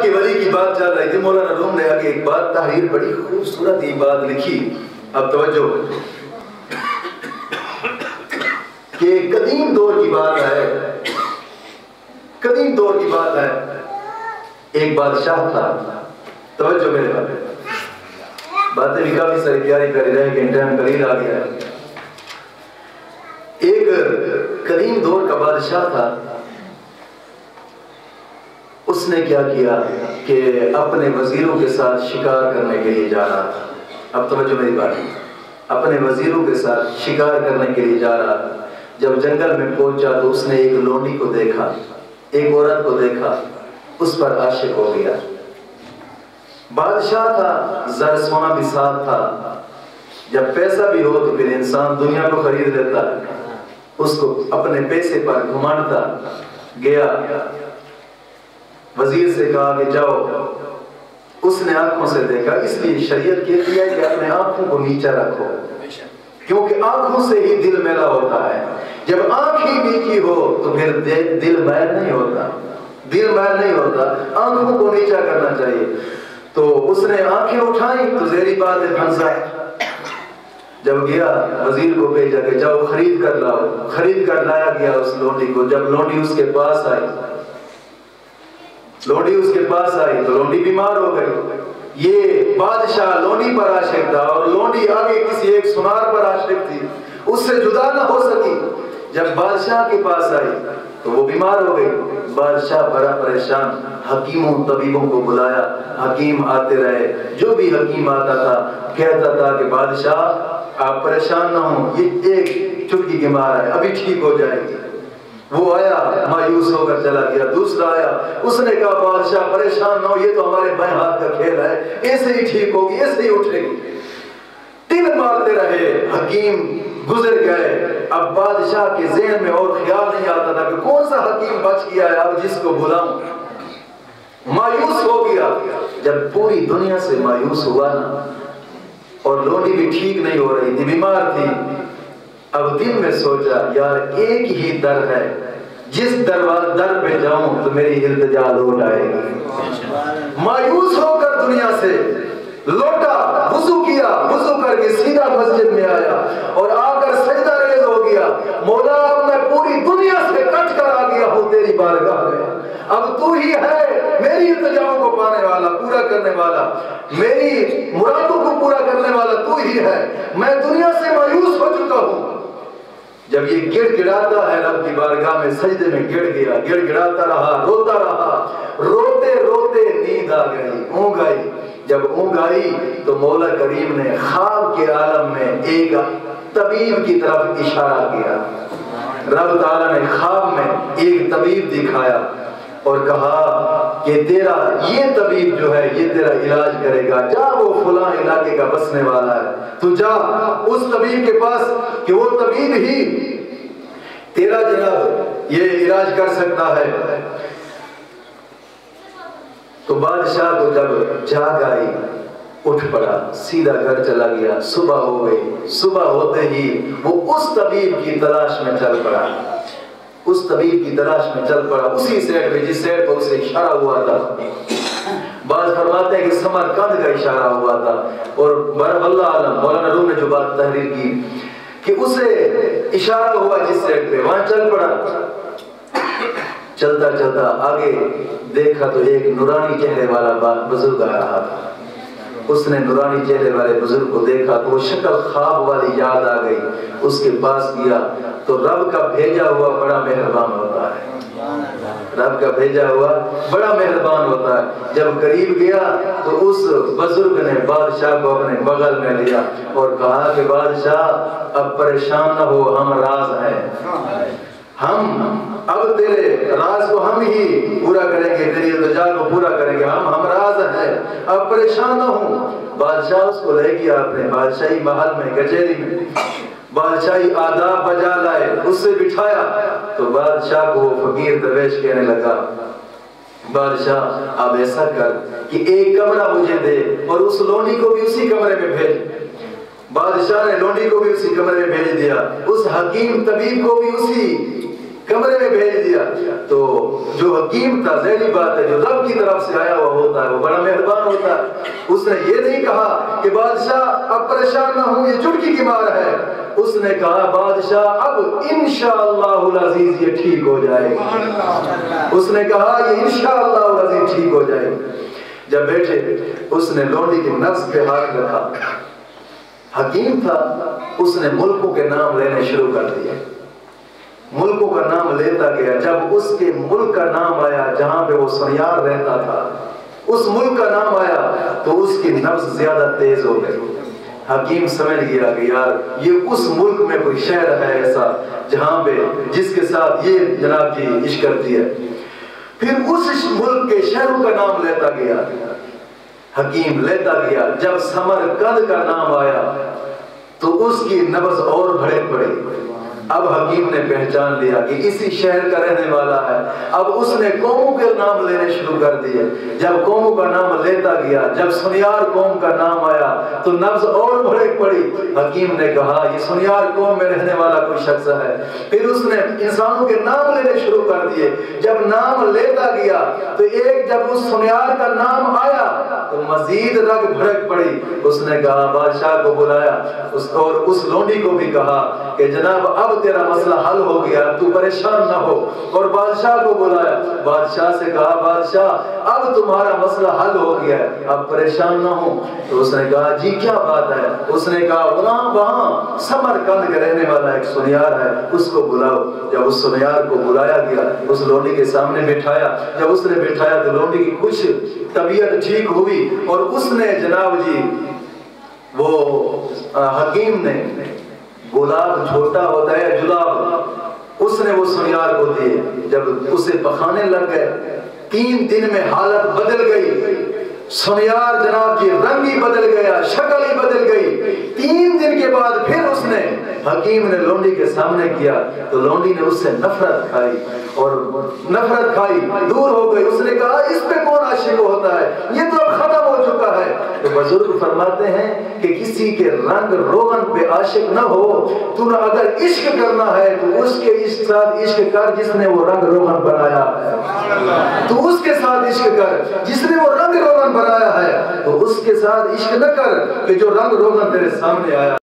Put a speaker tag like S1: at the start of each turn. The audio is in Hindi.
S1: कि वली की बात चल रही थी, मौलाना रूम ने आगे एक बात तहरीर बड़ी खूबसूरत ये बात लिखी। अब तवज्जो कि कदीम दौर की बात है, कदीम दौर की बात है। एक बादशाह था, तवज्जो मेरे बातें भी काफी सारी प्यारी प्यारी रह गई, टाइम करीब आ गया। एक कदीम दौर का बादशाह था, उसने क्या किया कि अपने वजीरों के साथ शिकार करने के लिए जा रहा था। अब तवज्जो मेरी बात, अपने वजीरों के साथ शिकार करने के लिए जा रहा था। जब जंगल में पहुंचा तो उसने एक लोंडी को देखा, एक औरत को देखा, उस पर आशिक हो गया। बादशाह था, ज़र सोना भी साथ था। जब पैसा भी हो तो फिर इंसान दुनिया को खरीद लेता है। उसको अपने पैसे पर घुमाना था। गया, वजीर से कहा कि जाओ। उसने आंखों से देखा, इसलिए शरीयत कहती है कि अपने आंखों को नीचा रखो, क्योंकि आंखों से ही दिल मैला होता है। जब आंख ही नीची हो तो फिर दिल मैल नहीं होता, दिल मैल नहीं होता, आंखों को नीचा करना चाहिए। तो उसने आंखें उठाई तो ज़ेरी बात है फंसा। जब गया वजीर को भेजा कि जाओ खरीद कर लाओ। खरीद कर लाया गया उस लोंडी को। जब लोंडी उसके पास आई, लोंडी उसके पास आई तो लोंडी बीमार हो गई। ये बादशाह लोंडी पर आशिक था और लोंडी आगे किसी एक सुनार पर आशिक थी, उससे जुदा ना हो सकी। जब बादशाह के पास आई तो वो बीमार हो गई। बादशाह बड़ा परेशान, हकीमों तबीबों को बुलाया। हकीम आते रहे, जो भी हकीम आता था कहता था कि बादशाह आप परेशान ना हो, ये एक चुटकी की मार है, अभी ठीक हो जाएगी। वो आया, मायूस होकर चला गया। दूसरा आया, उसने कहा बादशाह परेशान ना हो, ये तो हमारे बाएं हाथ का खेल है, ऐसे ही ठीक होगी, ऐसे ही उठेगी। तीर मारते रहे, हकीम गुजर गए। अब बादशाह के ज़हन में और ख्याल नहीं आता था कि कौन सा हकीम बच गया है अब जिसको बुलाऊं। मायूस हो गया। जब पूरी दुनिया से मायूस हुआ ना, और लोंडी भी ठीक नहीं हो रही थी, बीमार थी, अब दिल में सोचा यार एक ही दर है, जिस दर पे जाऊं तो मेरी इल्तिजा लौट आएगी। मायूस होकर दुनिया से लौटा, वुज़ू किया, वुज़ू करके सीधा मस्जिद में आया और आकर सजदा रेज़ हो गया। मौला मैं पूरी दुनिया से कट कर आ गया हूँ तेरी बारगाह में, अब तू ही है मेरी इल्तिजाओं को पाने वाला, पूरा करने वाला, मेरी मुरादों को पूरा करने वाला तू ही है। मैं दुनिया से मायूस हो चुका हूँ। जब ये गिड़गिड़ाता है रब की बारगाह में, सजदे में गिड़ गया, गिड़गिड़ाता रहा, रोता रहा, रोते रोते नींद आ गई, ऊँघ आई। जब ऊँघ आई तो मौला करीम ने ख्वाब के आलम में एक तबीब की तरफ इशारा किया। रब ताला ने ख्वाब में एक तबीब दिखाया और कहा कि तेरा ये तबीब जो है ये तेरा इलाज करेगा, जा वो फलां इलाके का बसने वाला है, तू जा उस तबीब के पास कि वो तबीब ही तेरा जनाब ये इलाज कर सकता है। तो बादशाह को जब जाग आई, उठ पड़ा, सीधा घर चला गया। सुबह हो गई, सुबह होते ही वो उस तबीब की तलाश में चल पड़ा, उस तबीब की तलाश में चल पड़ा, उसी सेठ में जिस सेठ पर उसे इशारा हुआ था। बात फरमाते हैं कि समरकंद का इशारा हुआ था। और अल्लाह आलम मौलाना रूम ने जो बात तहरीर की कि उसे इशारा हुआ जिस सेठ पे, वहां चल पड़ा। चलता चलता आगे देखा तो एक नूरानी चेहरे वाला बुजुर्ग आ रहा था। उसने नूरानी चेहरे वाले बुजुर्ग को देखा तो वो शक्ल ख्वाब वाली याद आ गई। उसके पास गया तो रब का भेजा हुआ बड़ा मेहरबान होता है, रब का भेजा हुआ बड़ा मेहरबान होता है। जब करीब गया तो उस बुजुर्ग ने बादशाह को अपने बगल में लिया और कहा कि बादशाह अब परेशान न हो, हम राज हैं, हम अब तेरे राज को हम ही पूरा करेंगे, तेरी इल्तिजा को पूरा करेंगे, हम राज हैं, अब परेशान न हो। बादशाह उसको ले गया अपने बादशाही महल में, कचहरी में, बादशाही आदाब बजा लाए, उससे बिठाया तो बादशाह को फकीर दरवेश कहने लगा, बादशाह अब ऐसा कर कि एक कमरा मुझे दे और उस लोंडी को भी उसी कमरे में भेज। बादशाह ने लोंडी को भी उसी कमरे में भेज दिया, उस हकीम तबीब को भी उसी कमरे में भेज दिया। तो जो हकीम था, ज़ाहिर बात है, जो रब की तरफ से आया हुआ होता है वो बड़ा मेहरबान होता है। उसने ये नहीं कहा कि बादशाह अब परेशान ना हो, ये चुटकी की मार है। उसने कहा बादशाह अब इंशाअल्लाहुल अज़ीज़ ये ठीक हो जाएगा। उसने कहा ये इंशाअल्लाहुल अज़ीज़ ठीक हो जाएगा। जब बैठे उसने लोंडी के नफ्स पे हाथ रखा। हकीम था, उसने मुल्कों के नाम लेने शुरू कर दिए। मुल्कों का नाम लेता गया। जब उसके मुल्क का नाम आया जहां पे वो सुनियार रहता था, उस मुल्क का नाम आया तो उसकी नफ्स ज्यादा तेज हो गई। हकीम समझ गया कि यार ये उस मुल्क में कोई शहर है ऐसा जहां पे जिसके साथ ये जनाब जी इश्क करती है। फिर उस मुल्क के शहरों का नाम लेता गया, हकीम लेता गया। जब समरकंद का नाम आया तो उसकी नब्ज और भड़क पड़ी। अब हकीम ने पहचान लिया कि इसी शहर का रहने वाला है। अब उसने कौमों के नाम लेने शुरू कर दिए। जब कौमों का नाम लेता गया, जब सुनियार कौम का नाम आया तो नब्ज और भड़क पड़ी। हकीम ने कहा ये सुनियार कौम में रहने वाला कोई शख्स है। फिर उसने इंसानों के नाम लेने शुरू कर दिए। जब नाम लेता गया तो एक जब उस सुनियार का नाम आया तो मजीद रग भड़क पड़ी। उसने कहा बादशाह को बुलाया और उस लोंडी को भी कहा कि जनाब अब तेरा मसला हल हो गया, तू परेशान ना हो। और बादशाह को बुलाया, बादशाह से कहा बादशाह अब तुम्हारा मसला हल हो गया है, अब परेशान ना हो। तो उसने कहा जी क्या बात है। उसने कहा वहां समरकंद का रहने वाला एक सुनियार है, उसको बुलाओ। जब उस सुनियार को बुलाया गया, उस लोंडी के सामने बिठाया। जब उसने बिठाया तो लोंडी की कुछ तबीयत ठीक हुई और उसने जनाब जी वो हकीम ने गुलाब छोटा होता है जुलाब, उसने वो सुनियार को दिए। जब उसे पखाने लग गए, 3 दिन में हालत बदल गई। सुनियार जनाब जी रंग ही बदल गया, शक्ल ही बदल गई। 3 दिन के बाद फिर उसने हकीम ने लोंडी के सामने किया तो लोंडी ने उससे नफरत खाई और नफरत खाई, दूर हो गई। उसने कहा इस पे कौन आशिक होता है, ये तो अब खत्म हो चुका है। तो बुजुर्ग फरमाते हैं कि किसी के रंग रोगन पे आशिक न हो। तूने अगर इश्क करना है तो उसके साथ इश्क कर जिसने वो रंग रोगन बनाया है। तो उसके साथ इश्क कर जिसने वो रंग रोगन बनाया है। तो उसके साथ इश्क न कर कि जो रंग रोगन तेरे सामने आया।